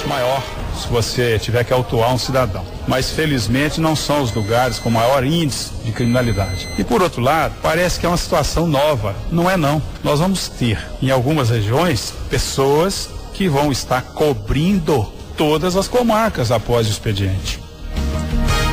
muito maior se você tiver que autuar um cidadão. Mas felizmente não são os lugares com maior índice de criminalidade. E por outro lado, parece que é uma situação nova. Não é não. Nós vamos ter em algumas regiões pessoas que vão estar cobrindo todas as comarcas após o expediente.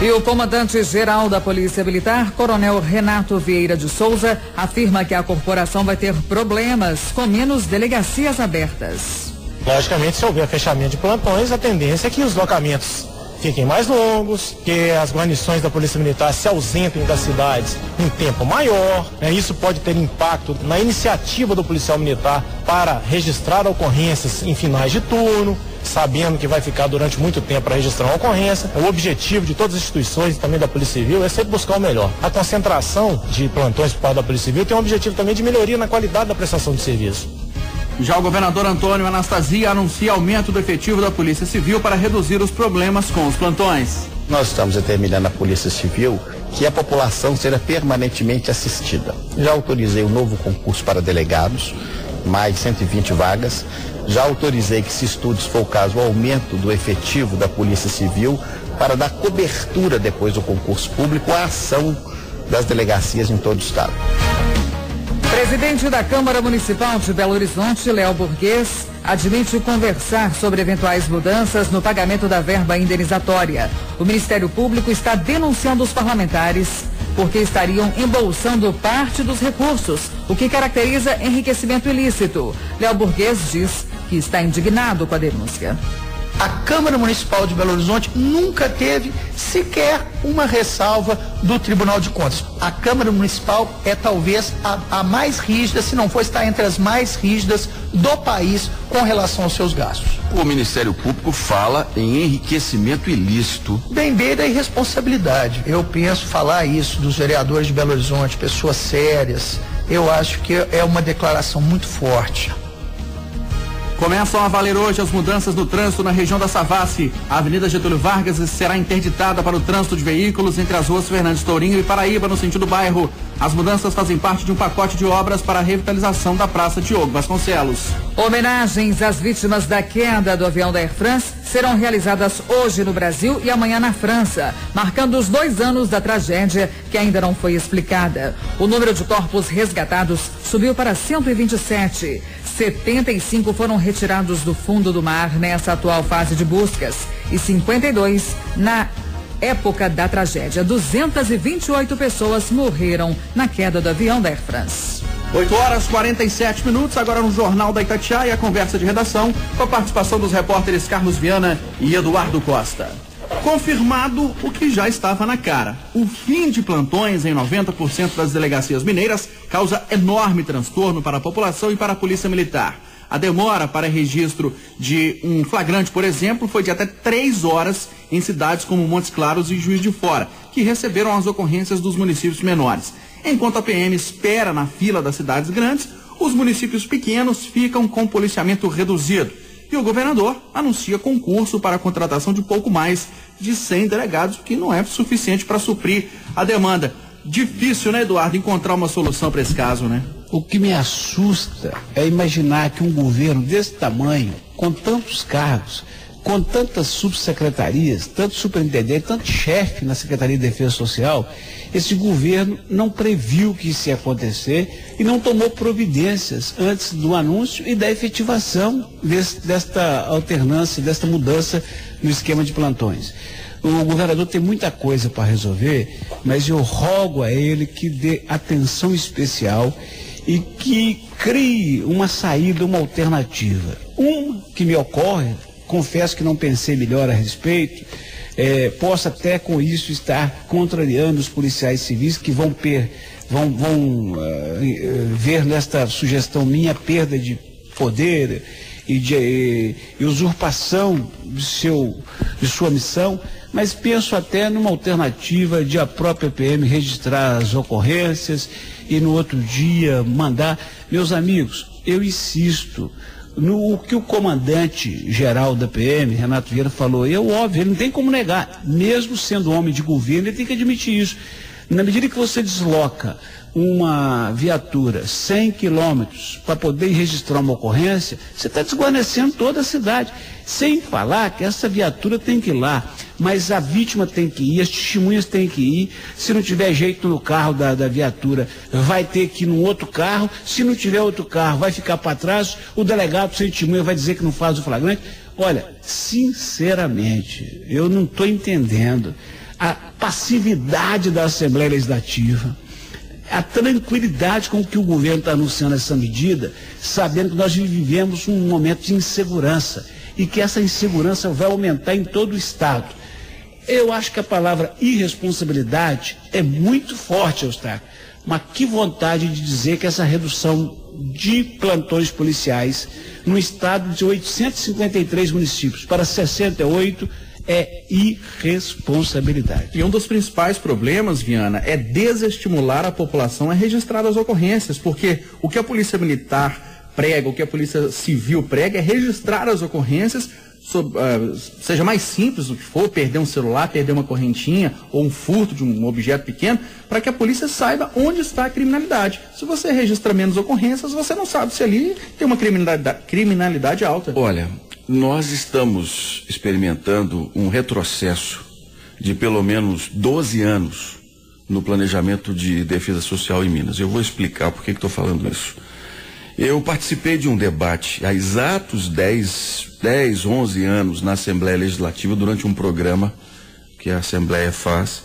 E o comandante-geral da Polícia Militar, Coronel Renato Vieira de Souza, afirma que a corporação vai ter problemas com menos delegacias abertas. Logicamente, se houver fechamento de plantões, a tendência é que os locamentos fiquem mais longos, que as guarnições da Polícia Militar se ausentem das cidades em tempo maior, né? Isso pode ter impacto na iniciativa do policial militar para registrar ocorrências em finais de turno, sabendo que vai ficar durante muito tempo para registrar uma ocorrência. O objetivo de todas as instituições e também da Polícia Civil é sempre buscar o melhor. A concentração de plantões por parte da Polícia Civil tem um objetivo também de melhoria na qualidade da prestação de serviço. Já o governador Antônio Anastasia anuncia aumento do efetivo da Polícia Civil para reduzir os problemas com os plantões. Nós estamos determinando à Polícia Civil que a população seja permanentemente assistida. Já autorizei um novo concurso para delegados, mais de 120 vagas. Já autorizei que se estude, se for o caso, o aumento do efetivo da Polícia Civil para dar cobertura depois do concurso público à ação das delegacias em todo o estado. Presidente da Câmara Municipal de Belo Horizonte, Léo Burguês, admite conversar sobre eventuais mudanças no pagamento da verba indenizatória. O Ministério Público está denunciando os parlamentares porque estariam embolsando parte dos recursos, o que caracteriza enriquecimento ilícito. Léo Burguês diz que está indignado com a denúncia. A Câmara Municipal de Belo Horizonte nunca teve sequer uma ressalva do Tribunal de Contas. A Câmara Municipal é talvez a mais rígida, se não for estar entre as mais rígidas do país com relação aos seus gastos. O Ministério Público fala em enriquecimento ilícito. Bem beira a irresponsabilidade. Eu penso falar isso dos vereadores de Belo Horizonte, pessoas sérias, eu acho que é uma declaração muito forte. Começam a valer hoje as mudanças no trânsito na região da Savassi. A Avenida Getúlio Vargas será interditada para o trânsito de veículos entre as ruas Fernandes Tourinho e Paraíba, no sentido bairro. As mudanças fazem parte de um pacote de obras para a revitalização da Praça Diogo Vasconcelos. Homenagens às vítimas da queda do avião da Air France serão realizadas hoje no Brasil e amanhã na França, marcando os 2 anos da tragédia que ainda não foi explicada. O número de corpos resgatados subiu para 127. 75 foram retirados do fundo do mar nessa atual fase de buscas e 52 na época da tragédia. 228 pessoas morreram na queda do avião da Air France. 8h47, agora no Jornal da Itatiaia, a conversa de redação com a participação dos repórteres Carlos Viana e Eduardo Costa. Confirmado o que já estava na cara. O fim de plantões em 90% das delegacias mineiras causa enorme transtorno para a população e para a Polícia Militar. A demora para registro de um flagrante, por exemplo, foi de até 3 horas em cidades como Montes Claros e Juiz de Fora, que receberam as ocorrências dos municípios menores. Enquanto a PM espera na fila das cidades grandes, os municípios pequenos ficam com policiamento reduzido. E o governador anuncia concurso para a contratação de pouco mais de 100 delegados, o que não é suficiente para suprir a demanda. Difícil, né, Eduardo, encontrar uma solução para esse caso, né? O que me assusta é imaginar que um governo desse tamanho, com tantos cargos, com tantas subsecretarias, tanto superintendente, tanto chefe na Secretaria de Defesa Social, esse governo não previu que isso ia acontecer e não tomou providências antes do anúncio e da efetivação desta alternância, desta mudança no esquema de plantões. O governador tem muita coisa para resolver, mas eu rogo a ele que dê atenção especial e que crie uma saída, uma alternativa. Uma que me ocorre, confesso que não pensei melhor a respeito, possa até com isso estar contrariando os policiais civis que vão ver nesta sugestão minha perda de poder e de usurpação de sua missão, mas penso até numa alternativa de a própria PM registrar as ocorrências e no outro dia mandar. Meus amigos, eu insisto no que o comandante-geral da PM, Renato Vieira, falou, e é óbvio, ele não tem como negar, mesmo sendo homem de governo, ele tem que admitir isso. Na medida que você desloca uma viatura 100 quilômetros para poder registrar uma ocorrência, você está desguarnecendo toda a cidade. Sem falar que essa viatura tem que ir lá, mas a vítima tem que ir, as testemunhas têm que ir. Se não tiver jeito no carro da viatura, vai ter que ir num outro carro. Se não tiver outro carro, vai ficar para trás. O delegado sem testemunha vai dizer que não faz o flagrante. Olha, sinceramente, eu não estou entendendo a passividade da Assembleia Legislativa, a tranquilidade com que o governo está anunciando essa medida, sabendo que nós vivemos um momento de insegurança e que essa insegurança vai aumentar em todo o estado. Eu acho que a palavra irresponsabilidade é muito forte, Eustáquio, mas que vontade de dizer que essa redução de plantões policiais no estado de 853 municípios para 68 é irresponsabilidade. E um dos principais problemas, Viana, é desestimular a população a registrar as ocorrências, porque o que a Polícia Militar prega, o que a Polícia Civil prega é registrar as ocorrências, seja mais simples do que for, perder um celular, perder uma correntinha ou um furto de um objeto pequeno, para que a polícia saiba onde está a criminalidade. Se você registra menos ocorrências, você não sabe se ali tem uma criminalidade alta. Olha, nós estamos experimentando um retrocesso de pelo menos 12 anos no planejamento de defesa social em Minas. Eu vou explicar por que estou falando isso. Eu participei de um debate há exatos 10, 11 anos na Assembleia Legislativa durante um programa que a Assembleia faz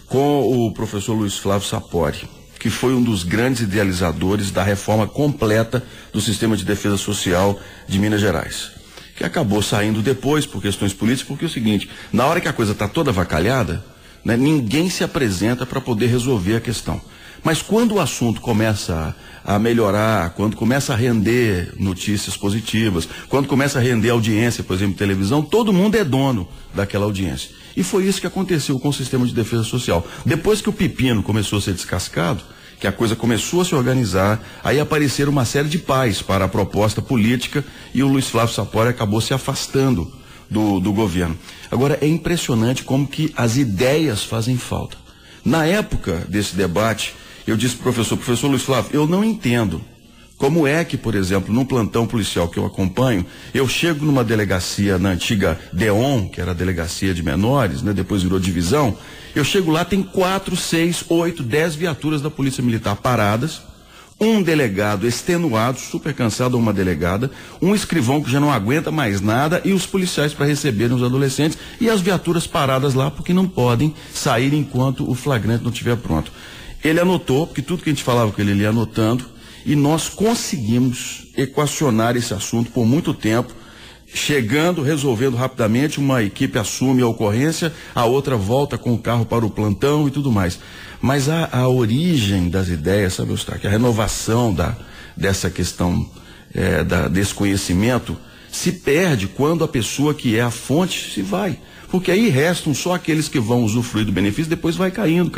com o professor Luiz Flávio Sapori, que foi um dos grandes idealizadores da reforma completa do sistema de defesa social de Minas Gerais, que acabou saindo depois por questões políticas, porque é o seguinte, na hora que a coisa está toda avacalhada, né, ninguém se apresenta para poder resolver a questão. Mas quando o assunto começa a melhorar, quando começa a render notícias positivas, quando começa a render audiência, por exemplo, televisão, todo mundo é dono daquela audiência. E foi isso que aconteceu com o sistema de defesa social. Depois que o pepino começou a ser descascado, que a coisa começou a se organizar, aí apareceram uma série de pais para a proposta política e o Luiz Flávio Sapori acabou se afastando do governo. Agora, é impressionante como que as ideias fazem falta. Na época desse debate, eu disse para o professor Luiz Flávio, eu não entendo como é que, por exemplo, num plantão policial que eu acompanho, eu chego numa delegacia na antiga DEON, que era a delegacia de menores, né, depois virou divisão, eu chego lá, tem 4, 6, 8, 10 viaturas da Polícia Militar paradas, um delegado extenuado, super cansado, uma delegada, um escrivão que já não aguenta mais nada e os policiais para receberem os adolescentes e as viaturas paradas lá porque não podem sair enquanto o flagrante não estiver pronto. Ele anotou, porque tudo que a gente falava com ele ia anotando, e nós conseguimos equacionar esse assunto por muito tempo, chegando, resolvendo rapidamente, uma equipe assume a ocorrência, a outra volta com o carro para o plantão e tudo mais. Mas a origem das ideias, sabe, Eustáquio, a renovação dessa questão, desse conhecimento, se perde quando a pessoa que é a fonte se vai. Porque aí restam só aqueles que vão usufruir do benefício, depois vai caindo.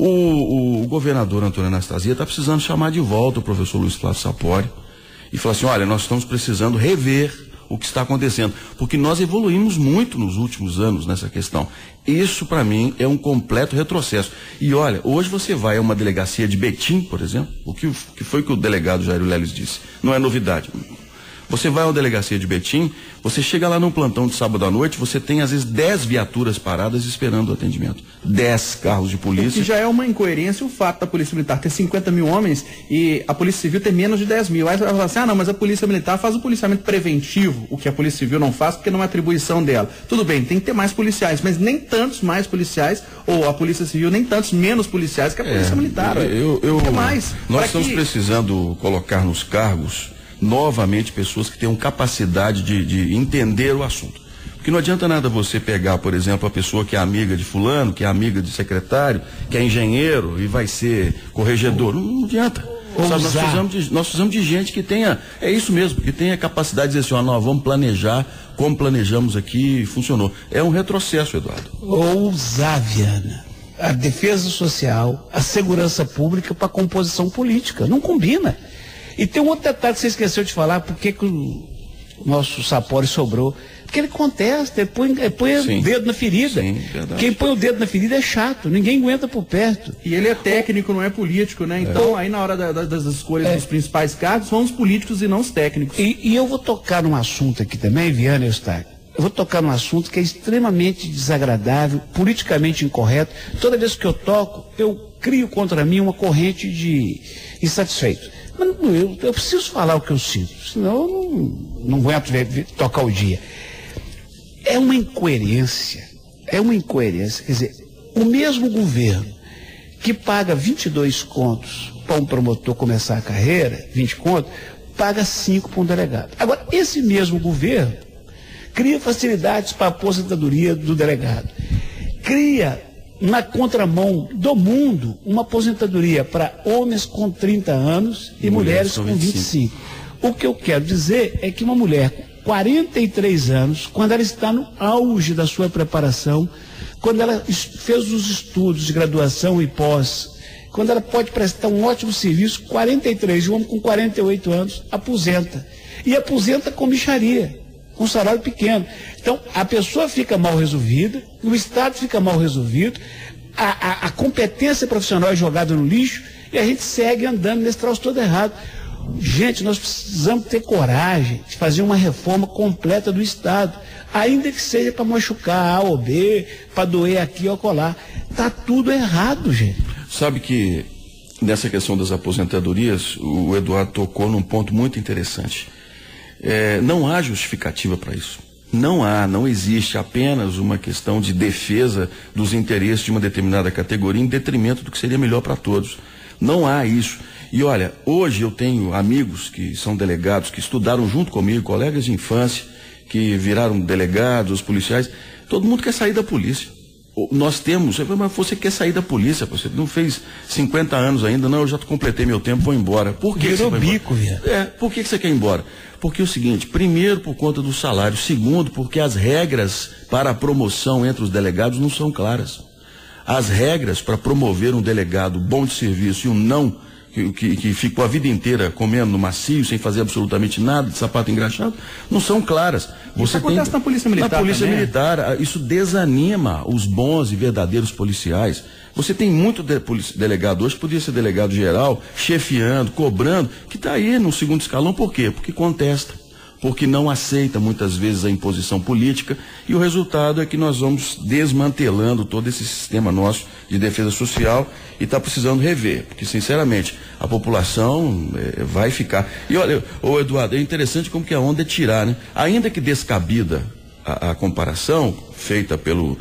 O governador Antônio Anastasia está precisando chamar de volta o professor Luiz Flávio Sapori e falar assim, olha, nós estamos precisando rever o que está acontecendo, porque nós evoluímos muito nos últimos anos nessa questão. Isso, para mim, é um completo retrocesso. E olha, hoje você vai a uma delegacia de Betim, por exemplo, o que foi que o delegado Jairo Leles disse? Não é novidade. Você vai a uma delegacia de Betim, você chega lá num plantão de sábado à noite, você tem às vezes 10 viaturas paradas esperando o atendimento. 10 carros de polícia. O que já é uma incoerência o fato da Polícia Militar ter 50 mil homens e a Polícia Civil ter menos de 10 mil. Aí você vai falar assim, não, mas a Polícia Militar faz o policiamento preventivo, o que a Polícia Civil não faz porque não é atribuição dela. Tudo bem, tem que ter mais policiais, mas nem tantos mais policiais, ou a Polícia Civil nem tantos menos policiais que a Polícia Militar. Mais. Nós estamos precisando colocar nos cargos novamente pessoas que tenham capacidade de entender o assunto. Porque não adianta nada você pegar, por exemplo, a pessoa que é amiga de fulano, que é amiga de secretário, que é engenheiro e vai ser corregedor. Não adianta. Sabe, nós precisamos de gente que tenha, é isso mesmo, que tenha capacidade de dizer assim, nós vamos planejar como planejamos aqui e funcionou. É um retrocesso, Eduardo. Ousar, Viana. A defesa social, a segurança pública para a composição política. Não combina. E tem um outro detalhe que você esqueceu de falar, por que o nosso Sapori sobrou? Porque ele contesta, ele põe o dedo na ferida. Sim, quem põe o dedo na ferida é chato, ninguém aguenta por perto. E ele é técnico, não é político, né? Então, aí na hora das escolhas dos principais cargos, são os políticos e não os técnicos. E eu vou tocar num assunto aqui também, Viana e Eustáquio. Eu vou tocar num assunto que é extremamente desagradável, politicamente incorreto. Toda vez que eu toco, eu crio contra mim uma corrente de insatisfeitos. Mas eu preciso falar o que eu sinto, senão eu não aguento tocar o dia. É uma incoerência, quer dizer, o mesmo governo que paga 22 contos para um promotor começar a carreira, 20 contos, paga 5 para um delegado. Agora, esse mesmo governo cria facilidades para a aposentadoria do delegado, cria na contramão do mundo uma aposentadoria para homens com 30 anos e mulheres com 25. O que eu quero dizer é que uma mulher com 43 anos, quando ela está no auge da sua preparação, quando ela fez os estudos de graduação e pós, quando ela pode prestar um ótimo serviço, 43, e um homem com 48 anos aposenta. E aposenta com mixaria, com salário pequeno. Então, a pessoa fica mal resolvida, o Estado fica mal resolvido, a competência profissional é jogada no lixo e a gente segue andando nesse troço todo errado. Gente, nós precisamos ter coragem de fazer uma reforma completa do Estado, ainda que seja para machucar A ou B, para doer aqui ou acolá. Está tudo errado, gente. Sabe que nessa questão das aposentadorias, o Eduardo tocou num ponto muito interessante. Não há justificativa para isso. Não existe apenas uma questão de defesa dos interesses de uma determinada categoria em detrimento do que seria melhor para todos. Não há isso. E olha, hoje eu tenho amigos que são delegados, que estudaram junto comigo, colegas de infância, que viraram delegados, policiais. Todo mundo quer sair da polícia. Nós temos, mas você quer sair da polícia, você não fez 50 anos ainda, não, eu já completei meu tempo, vou embora. Por que virou bico, velho. Por que você quer ir embora? Porque é o seguinte, primeiro por conta do salário, segundo porque as regras para a promoção entre os delegados não são claras. As regras para promover um delegado bom de serviço e um não, que ficou a vida inteira comendo no macio, sem fazer absolutamente nada, de sapato engraxado, não são claras. Isso acontece na Polícia Militar. Na Polícia também. Militar, isso desanima os bons e verdadeiros policiais. Você tem muito delegado hoje, podia ser delegado geral, chefiando, cobrando, que está aí no segundo escalão, por quê? Porque contesta, porque não aceita muitas vezes a imposição política, e o resultado é que nós vamos desmantelando todo esse sistema nosso de defesa social e está precisando rever, porque sinceramente a população vai ficar. E olha, Eduardo, é interessante como que a onda é tirar, né? Ainda que descabida a comparação feita pelo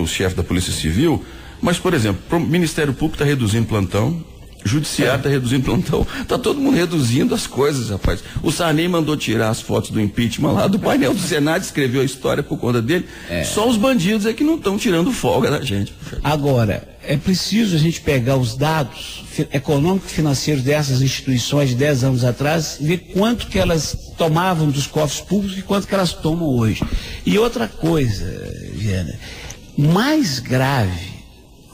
chefe da Polícia Civil, mas, por exemplo, o Ministério Público está reduzindo plantão, o Judiciário está reduzindo plantão, está todo mundo reduzindo as coisas, rapaz. O Sarney mandou tirar as fotos do impeachment lá do painel do Senado, escreveu a história por conta dele. Só os bandidos é que não estão tirando folga da gente. Agora, é preciso a gente pegar os dados econômicos e financeiros dessas instituições de 10 anos atrás e ver quanto que elas tomavam dos cofres públicos e quanto que elas tomam hoje. E outra coisa, Viana, mais grave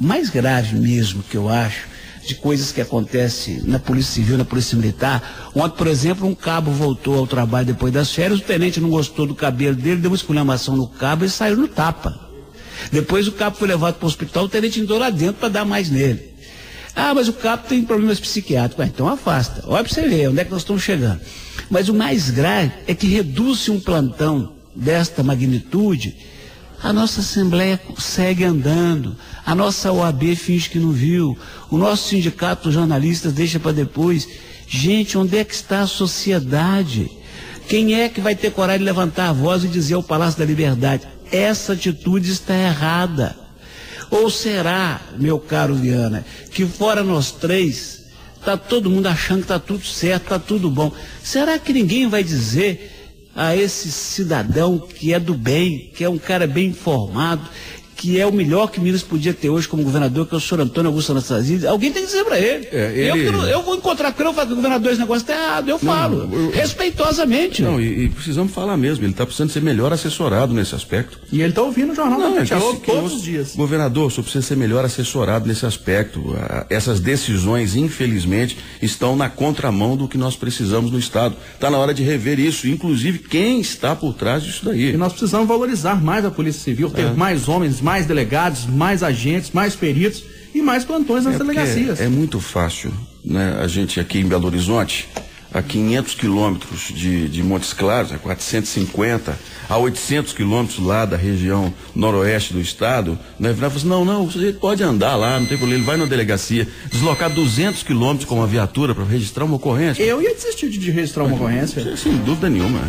mesmo que eu acho, de coisas que acontecem na Polícia Civil, na Polícia Militar. Ontem, por exemplo, um cabo voltou ao trabalho depois das férias, o tenente não gostou do cabelo dele, deu uma exclamação no cabo e saiu no tapa. Depois o cabo foi levado para o hospital, o tenente entrou lá dentro para dar mais nele. Ah, mas o cabo tem problemas psiquiátricos. Então afasta. Olha para você ver onde é que nós estamos chegando. Mas o mais grave é que reduz-se um plantão desta magnitude, a nossa Assembleia segue andando, a nossa OAB finge que não viu, o nosso sindicato dos jornalistas deixa para depois. Gente, onde é que está a sociedade? Quem é que vai ter coragem de levantar a voz e dizer ao Palácio da Liberdade, essa atitude está errada? Ou será, meu caro Viana, que fora nós três, está todo mundo achando que está tudo certo, está tudo bom? Será que ninguém vai dizer a esse cidadão que é do bem, que é um cara bem informado, que é o melhor que Minas podia ter hoje como governador, que é o senhor Antônio Augusto Anastasia. Alguém tem que dizer para ele. Eu vou encontrar com ele, eu falo que o governador, esse negócio está errado, eu falo, respeitosamente. Não, e precisamos falar mesmo, ele está precisando ser melhor assessorado nesse aspecto. E ele está ouvindo o Jornal da Itatiaia todos os dias. Governador, o senhor precisa ser melhor assessorado nesse aspecto. Essas decisões, infelizmente, estão na contramão do que nós precisamos no Estado. Está na hora de rever isso, inclusive quem está por trás disso daí. E nós precisamos valorizar mais a Polícia Civil, ter mais homens, mais delegados, mais agentes, mais peritos e mais plantões nas delegacias. É muito fácil, né? A gente aqui em Belo Horizonte, a 500 quilômetros de Montes Claros, a 450, a 800 quilômetros lá da região noroeste do estado, né? Fala assim, não, você pode andar lá, não tem problema, ele vai na delegacia, deslocar 200 quilômetros com uma viatura para registrar uma ocorrência. Eu ia desistir de registrar uma ocorrência. Sem dúvida nenhuma.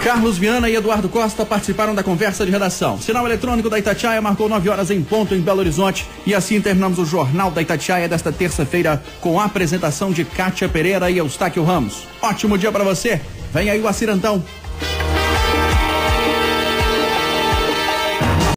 Carlos Viana e Eduardo Costa participaram da conversa de redação. Sinal eletrônico da Itatiaia marcou 9 horas em ponto em Belo Horizonte. E assim terminamos o Jornal da Itatiaia desta terça-feira com a apresentação de Kátia Pereira e Eustáquio Ramos. Ótimo dia para você. Vem aí o Acirantão.